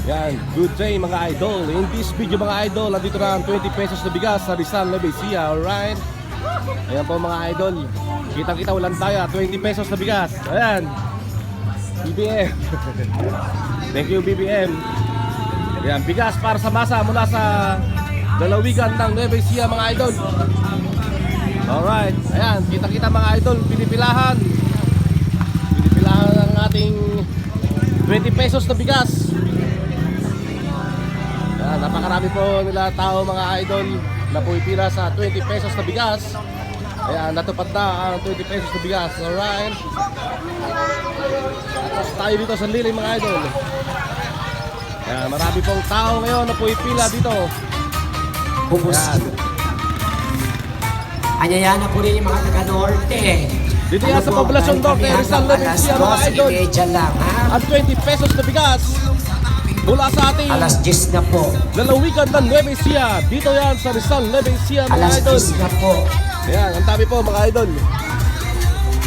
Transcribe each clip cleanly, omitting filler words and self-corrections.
Yan, good day mga idol. In this video mga idol, nandito na ang 20 pesos na bigas sa Rizal Levesia, alright? Ayan po mga idol, kitang-kita walang taya, 20 pesos na bigas. Ayan, BBM. Thank you BBM. Ayan, bigas para sa masa mula sa lalawigan ng Levesia mga idol. Alright, ayan, kitang-kita mga idol, pinipilahan ng ating 20 pesos na bigas. Ayan, napakarami po nila tao mga idol na pumipila sa 20 pesos na bigas. Ayan, natupad na ang 20 pesos na bigas. Alright, tapos tayo dito sa liling mga idol. Ayan, marami pong tao ngayon na pumipila dito. Ayan, anyayana po rin yung mga taga-norte. dito yan sa Poblacion Norte, Rizal Levesia mga idol. Lang, ha? Ang 20 pesos na bigas mula sa ating Alas 10 na po. lalawigan ng Levesia. Dito yan sa Rizal Levesia mga Alas idol. 10 na po. Ayan, ang dami po mga idol.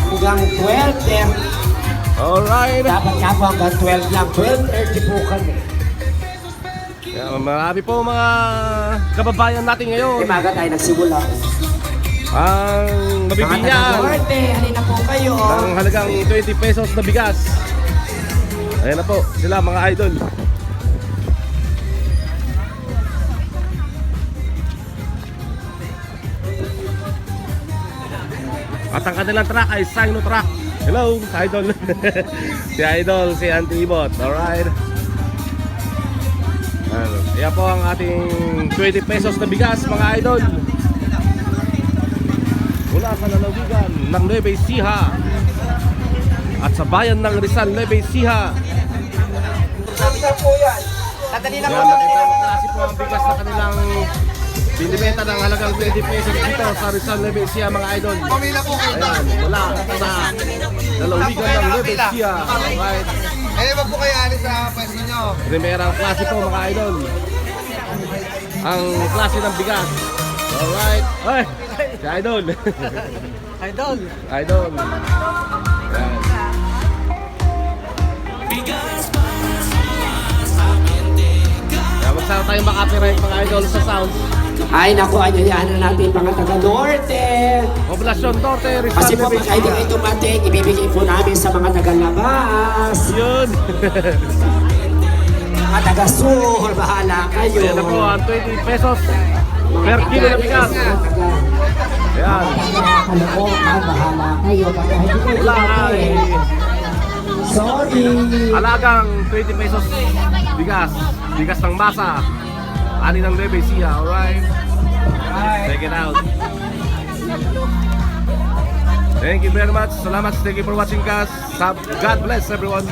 Hanggang 12. Alright. Dapat nga po hanggang 12 lang. 12:30 po kami. Ayan, marami po mga kababayan natin ngayon. Imaga tayo nagsimula. Ang Mga mabibigyan taga-norte, halina po kayo. ng halagang 20 pesos na bigas. Ayan na po sila mga idol. At ang kanilang truck ay Sino Truck. Hello, idol. Si idol, si Auntie Ibot. Alright. Ayan po ang ating 20 pesos na bigas mga idol. Mula sa lalawigan ng Levesia at sa bayan ng Rizal Levesia. Isa po yan. Tatali lang Yan, nakita ang klase po ang bigas na kanilang binibenta ng halagang 20 pesos dito sa Rizal Levesia mga idol. Ayan, mula sa lalawigan ng Levesia. Right. Wag po kayo alis sa pwesto nyo. Primerang klase po mga idol. Ang klase ng bigas. Alright. Ay, si idol. Idol. Idol. Ayan. Kaya magsama tayong makapiright mga idol sa sounds. Ay, naku, anyayana natin mga taga-norte. Poblacion Norte, Rizal Kasi po pag hindi Levesia. kayo tumating, ibibigay po namin sa mga taga-labas. Yun. Mga taga-sur, bahala kayo. Ayan na po ang 20 pesos per kilo na bigas. Ayan. Kalookan, bahala kayo. Baka hindi kayo Wala ay tumating. Sorry. alagang 20 pesos bigas. Bigas ng masa. Ani ng Levesia, alright? Check it out. Thank you very much. Salamat. Thank you for watching guys. God bless everyone.